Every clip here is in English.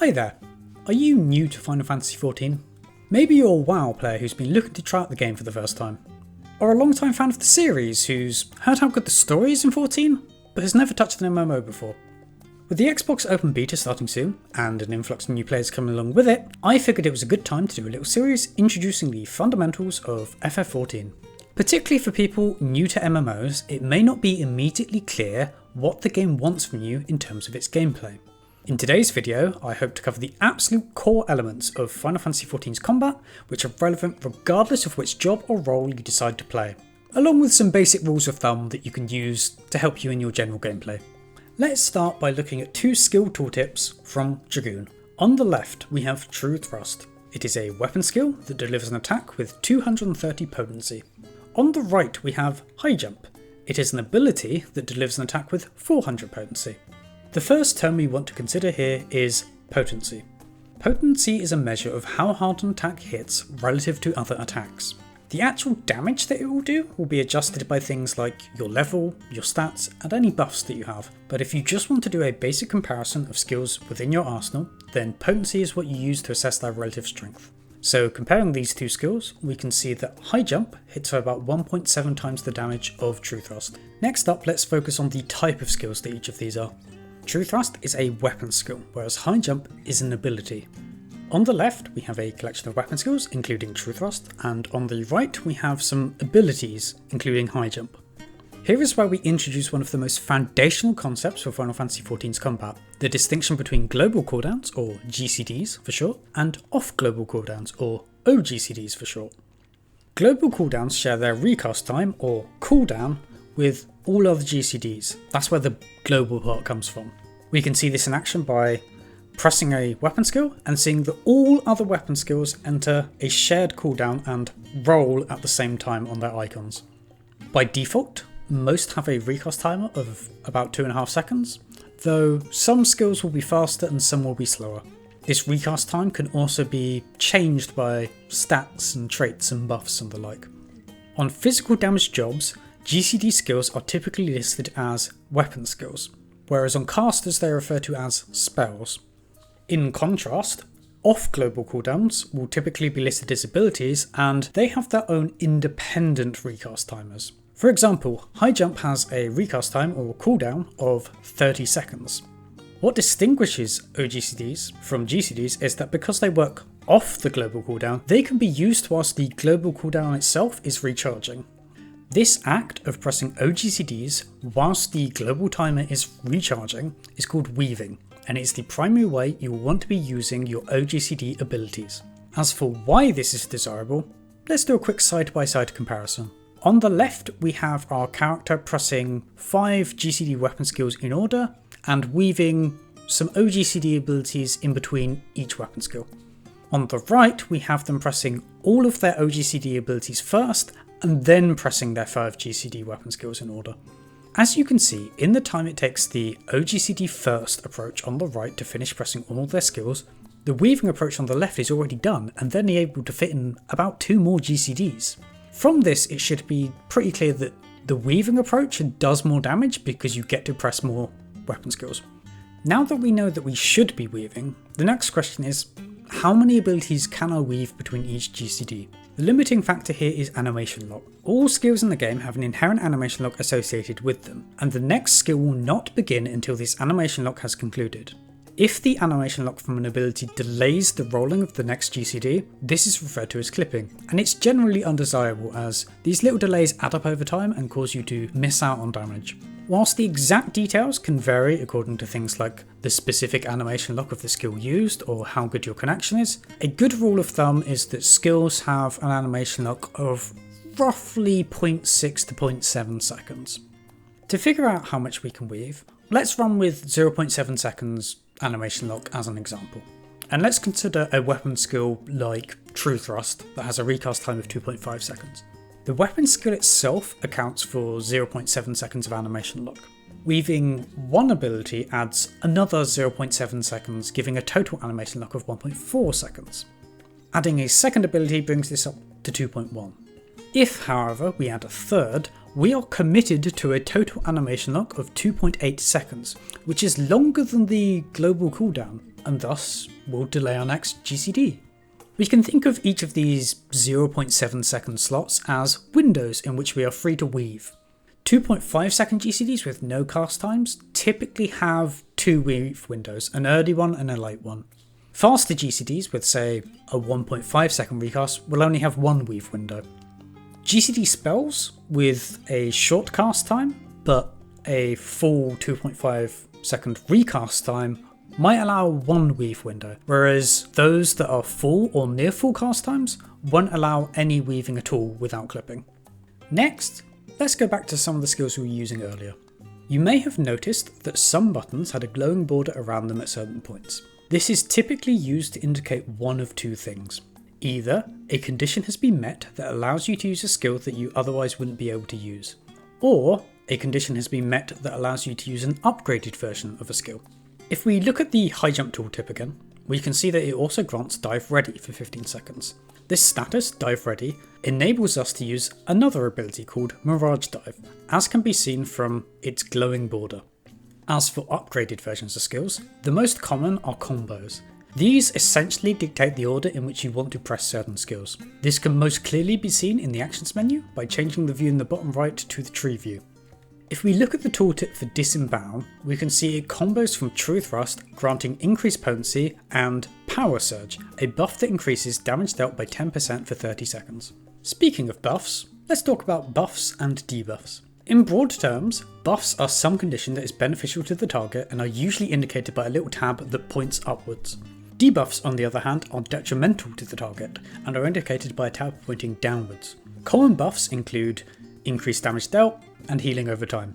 Hi there, are you new to Final Fantasy XIV? Maybe you're a WoW player who's been looking to try out the game for the first time. Or a long-time fan of the series who's heard how good the story is in 14, but has never touched an MMO before. With the Xbox Open Beta starting soon, and an influx of new players coming along with it, I figured it was a good time to do a little series introducing the fundamentals of FF14. Particularly for people new to MMOs, it may not be immediately clear what the game wants from you in terms of its gameplay. In today's video, I hope to cover the absolute core elements of Final Fantasy XIV's combat, which are relevant regardless of which job or role you decide to play, along with some basic rules of thumb that you can use to help you in your general gameplay. Let's start by looking at two skill tooltips from Dragoon. On the left, we have True Thrust. It is a weapon skill that delivers an attack with 230 potency. On the right, we have High Jump. It is an ability that delivers an attack with 400 potency. The first term we want to consider here is Potency. Potency is a measure of how hard an attack hits relative to other attacks. The actual damage that it will do will be adjusted by things like your level, your stats, and any buffs that you have. But if you just want to do a basic comparison of skills within your arsenal, then Potency is what you use to assess their relative strength. So comparing these two skills, we can see that High Jump hits for about 1.7 times the damage of True Thrust. Next up, let's focus on the type of skills that each of these are. True Thrust is a weapon skill, whereas High Jump is an ability. On the left, we have a collection of weapon skills, including True Thrust, and on the right, we have some abilities, including High Jump. Here is where we introduce one of the most foundational concepts for Final Fantasy XIV's combat, the distinction between global cooldowns, or GCDs for short, and off-global cooldowns, or oGCDs for short. Global cooldowns share their recast time, or cooldown, with all other GCDs. That's where the global part comes from. We can see this in action by pressing a weapon skill and seeing that all other weapon skills enter a shared cooldown and roll at the same time on their icons. By default, most have a recast timer of about 2.5 seconds, though some skills will be faster and some will be slower. This recast time can also be changed by stats and traits and buffs and the like. On physical damage jobs, GCD skills are typically listed as weapon skills, whereas on casters they are referred to as spells. In contrast, off-global cooldowns will typically be listed as abilities, and they have their own independent recast timers. For example, High Jump has a recast time or cooldown of 30 seconds. What distinguishes oGCDs from GCDs is that because they work off the global cooldown, they can be used whilst the global cooldown itself is recharging. This act of pressing oGCDs whilst the global timer is recharging is called weaving, and it's the primary way you will want to be using your oGCD abilities. As for why this is desirable, let's do a quick side-by-side comparison. On the left, we have our character pressing 5 GCD weapon skills in order and weaving some oGCD abilities in between each weapon skill. On the right, we have them pressing all of their oGCD abilities first and then pressing their 5 GCD weapon skills in order. As you can see, in the time it takes the oGCD first approach on the right to finish pressing all their skills, the weaving approach on the left is already done and then able to fit in about 2 more GCDs. From this, it should be pretty clear that the weaving approach does more damage because you get to press more weapon skills. Now that we know that we should be weaving, the next question is, how many abilities can I weave between each GCD? The limiting factor here is animation lock. All skills in the game have an inherent animation lock associated with them, and the next skill will not begin until this animation lock has concluded. If the animation lock from an ability delays the rolling of the next GCD, this is referred to as clipping, and it's generally undesirable as these little delays add up over time and cause you to miss out on damage. Whilst the exact details can vary according to things like the specific animation lock of the skill used or how good your connection is, a good rule of thumb is that skills have an animation lock of roughly 0.6 to 0.7 seconds. To figure out how much we can weave, let's run with 0.7 seconds animation lock as an example. And let's consider a weapon skill like True Thrust that has a recast time of 2.5 seconds. The weapon skill itself accounts for 0.7 seconds of animation lock. Weaving one ability adds another 0.7 seconds, giving a total animation lock of 1.4 seconds. Adding a second ability brings this up to 2.1. If, however, we add a third, we are committed to a total animation lock of 2.8 seconds, which is longer than the global cooldown. and thus will delay our next GCD. We can think of each of these 0.7 second slots as windows in which we are free to weave. 2.5 second GCDs with no cast times typically have two weave windows, an early one and a late one. Faster GCDs with, say, a 1.5 second recast will only have one weave window. GCD spells with a short cast time but a full 2.5 second recast time might allow one weave window, whereas those that are full or near full cast times won't allow any weaving at all without clipping. Next, let's go back to some of the skills we were using earlier. You may have noticed that some buttons had a glowing border around them at certain points. This is typically used to indicate one of two things. Either a condition has been met that allows you to use a skill that you otherwise wouldn't be able to use, or a condition has been met that allows you to use an upgraded version of a skill. If we look at the high jump tooltip again, we can see that it also grants dive ready for 15 seconds. This status, dive ready, enables us to use another ability called Mirage Dive, as can be seen from its glowing border. As for upgraded versions of skills, the most common are combos. These essentially dictate the order in which you want to press certain skills. This can most clearly be seen in the actions menu by changing the view in the bottom right to the tree view. If we look at the tooltip for Disembowel, we can see it combos from True Thrust, granting increased potency, and Power Surge, a buff that increases damage dealt by 10% for 30 seconds. Speaking of buffs, let's talk about buffs and debuffs. In broad terms, buffs are some condition that is beneficial to the target and are usually indicated by a little tab that points upwards. Debuffs, on the other hand, are detrimental to the target and are indicated by a tab pointing downwards. Common buffs include increased damage dealt and healing over time.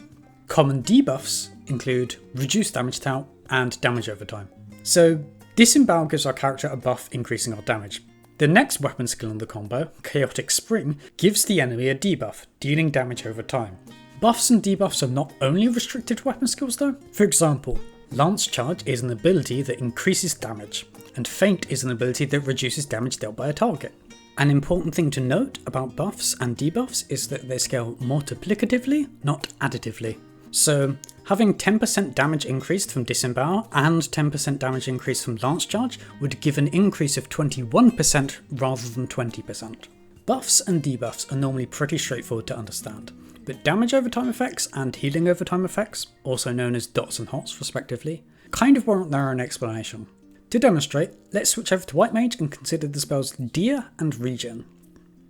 Common debuffs include reduced damage dealt and damage over time. So Disembowel gives our character a buff increasing our damage. The next weapon skill in the combo, Chaotic Spring, gives the enemy a debuff, dealing damage over time. Buffs and debuffs are not only restricted to weapon skills though. For example, Lance Charge is an ability that increases damage, and Feint is an ability that reduces damage dealt by a target. An important thing to note about buffs and debuffs is that they scale multiplicatively, not additively. So having 10% damage increased from Disembowel and 10% damage increase from Lance Charge would give an increase of 21% rather than 20%. Buffs and debuffs are normally pretty straightforward to understand, but damage over time effects and healing over time effects, also known as dots and hots respectively, kind of warrant their own explanation. To demonstrate, let's switch over to White Mage and consider the spells Deer and Regen.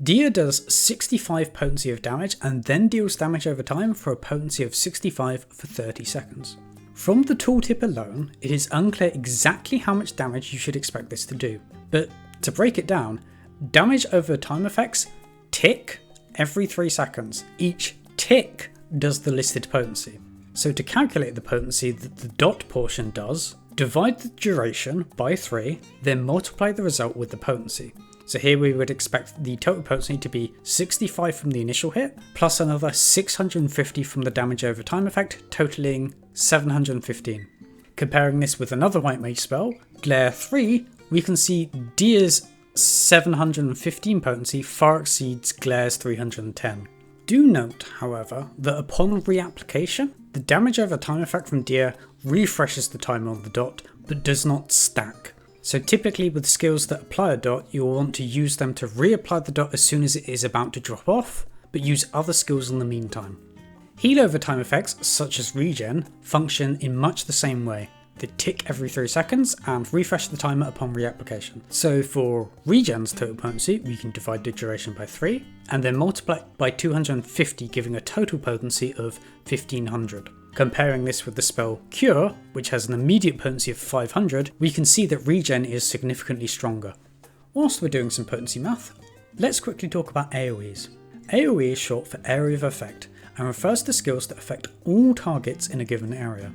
Deer does 65 potency of damage and then deals damage over time for a potency of 65 for 30 seconds. From the tooltip alone, it is unclear exactly how much damage you should expect this to do, but to break it down, damage over time effects tick every 3 seconds. Each tick does the listed potency. So to calculate the potency that the dot portion does, divide the duration by 3, then multiply the result with the potency. So here we would expect the total potency to be 65 from the initial hit, plus another 650 from the damage over time effect, totaling 715. Comparing this with another White Mage spell, Glare 3, we can see Deer's 715 potency far exceeds Glare's 310. Do note, however, that upon reapplication, the damage over time effect from Deer refreshes the timer on the dot, but does not stack. So typically with skills that apply a dot, you will want to use them to reapply the dot as soon as it is about to drop off, but use other skills in the meantime. Heal over time effects, such as Regen, function in much the same way. They tick every 3 seconds and refresh the timer upon reapplication. So for Regen's total potency, we can divide the duration by 3, and then multiply it by 250, giving a total potency of 1500. Comparing this with the spell Cure, which has an immediate potency of 500, we can see that Regen is significantly stronger. Whilst we're doing some potency math, let's quickly talk about AoEs. AoE is short for Area of Effect, and refers to skills that affect all targets in a given area.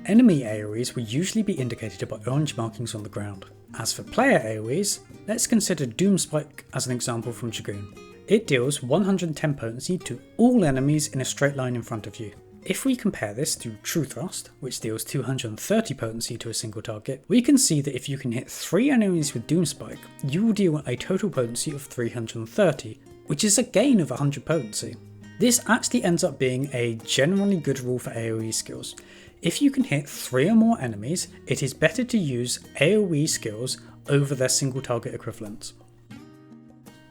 Enemy AoEs will usually be indicated by orange markings on the ground. As for player AoEs, let's consider Doomspike as an example from Dragoon. It deals 110 potency to all enemies in a straight line in front of you. If we compare this to True Thrust, which deals 230 potency to a single target, we can see that if you can hit 3 enemies with Doomspike, you will deal a total potency of 330, which is a gain of 100 potency. This actually ends up being a generally good rule for AoE skills. If you can hit 3 or more enemies, it is better to use AoE skills over their single target equivalents.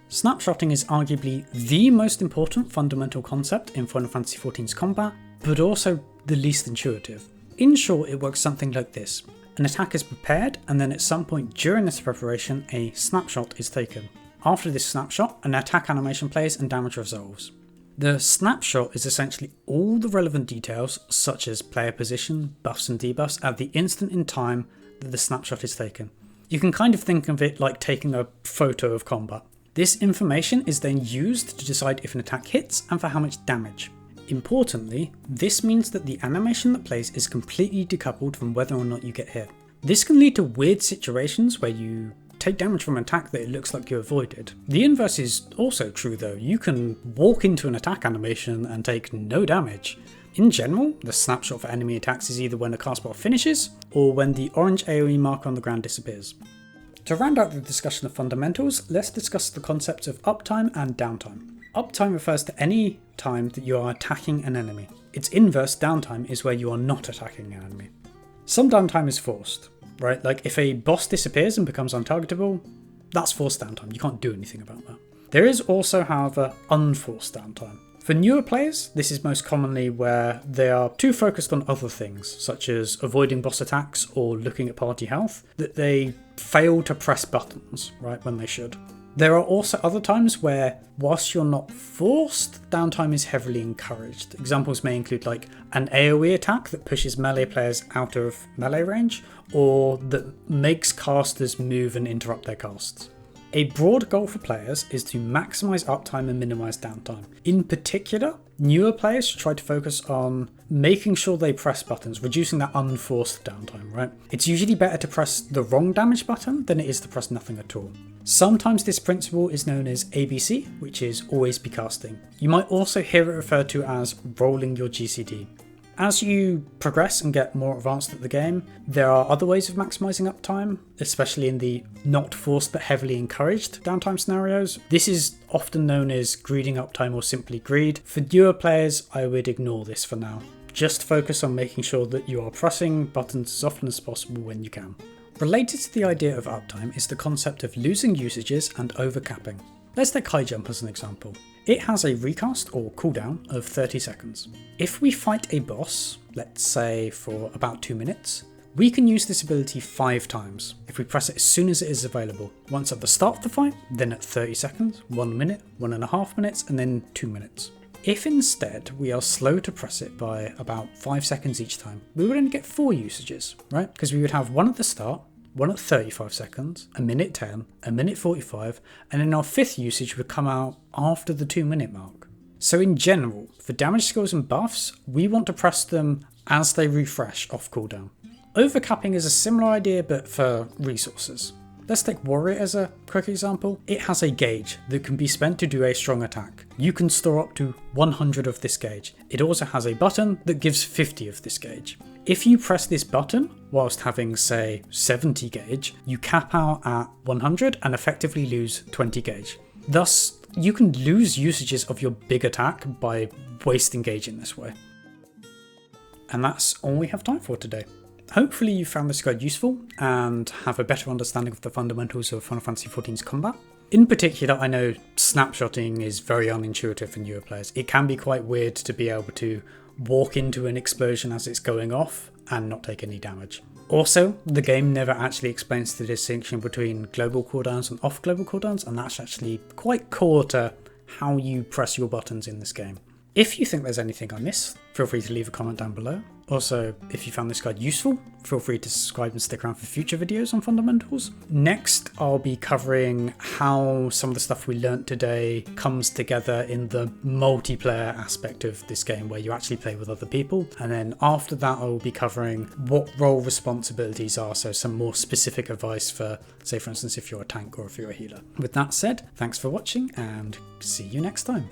Snapshotting is arguably the most important fundamental concept in Final Fantasy XIV's combat, but also the least intuitive. In short, it works something like this. An attack is prepared, and then at some point during this preparation, a snapshot is taken. After this snapshot, an attack animation plays and damage resolves. The snapshot is essentially all the relevant details, such as player position, buffs and debuffs, at the instant in time that the snapshot is taken. You can kind of think of it like taking a photo of combat. This information is then used to decide if an attack hits and for how much damage. Importantly, this means that the animation that plays is completely decoupled from whether or not you get hit. This can lead to weird situations where you take damage from an attack that it looks like you avoided. The inverse is also true though. You can walk into an attack animation and take no damage. In general, the snapshot for enemy attacks is either when a cast bar finishes or when the orange AoE marker on the ground disappears. To round out the discussion of fundamentals, let's discuss the concepts of uptime and downtime. Uptime refers to any time that you are attacking an enemy. Its inverse, downtime, is where you are not attacking an enemy. Some downtime is forced, right? Like if a boss disappears and becomes untargetable, that's forced downtime. You can't do anything about that. There is also, however, unforced downtime. For newer players, this is most commonly where they are too focused on other things, such as avoiding boss attacks or looking at party health, that they fail to press buttons, right, when they should. There are also other times where, whilst you're not forced, downtime is heavily encouraged. Examples may include like an AoE attack that pushes melee players out of melee range, or that makes casters move and interrupt their casts. A broad goal for players is to maximise uptime and minimise downtime. In particular, newer players should try to focus on making sure they press buttons, reducing that unforced downtime, right? It's usually better to press the wrong damage button than it is to press nothing at all. Sometimes this principle is known as ABC, which is always be casting. You might also hear it referred to as rolling your GCD. As you progress and get more advanced at the game, there are other ways of maximising uptime, especially in the not forced but heavily encouraged downtime scenarios. This is often known as greeding uptime or simply greed. For newer players, I would ignore this for now. Just focus on making sure that you are pressing buttons as often as possible when you can. Related to the idea of uptime is the concept of losing usages and overcapping. Let's take High Jump as an example. It has a recast or cooldown of 30 seconds. If we fight a boss, let's say for about 2 minutes, we can use this ability 5 times if we press it as soon as it is available. Once at the start of the fight, then at 30 seconds, 1 minute, 1.5 minutes, and then 2 minutes. If instead we are slow to press it by about 5 seconds each time, we would only get 4 usages, right? Because we would have one at the start, one at 35 seconds, a minute 10, a minute 45, and then our 5th usage would come out after the 2-minute mark. So in general, for damage skills and buffs, we want to press them as they refresh off cooldown. Overcapping is a similar idea but for resources. Let's take Warrior as a quick example. It has a gauge that can be spent to do a strong attack. You can store up to 100 of this gauge. It also has a button that gives 50 of this gauge. If you press this button whilst having, say, 70 gauge, you cap out at 100 and effectively lose 20 gauge. Thus, you can lose usages of your big attack by wasting gauge in this way. And that's all we have time for today. Hopefully you found this guide useful and have a better understanding of the fundamentals of Final Fantasy XIV's combat. In particular, I know snapshotting is very unintuitive for newer players. It can be quite weird to be able to walk into an explosion as it's going off and not take any damage. Also, the game never actually explains the distinction between global cooldowns and off global cooldowns, and that's actually quite core to how you press your buttons in this game. If you think there's anything I missed, feel free to leave a comment down below. Also, if you found this guide useful, feel free to subscribe and stick around for future videos on fundamentals. Next, I'll be covering how some of the stuff we learnt today comes together in the multiplayer aspect of this game where you actually play with other people. And then after that, I will be covering what role responsibilities are, so some more specific advice for, say for instance, if you're a tank or if you're a healer. With that said, thanks for watching and see you next time.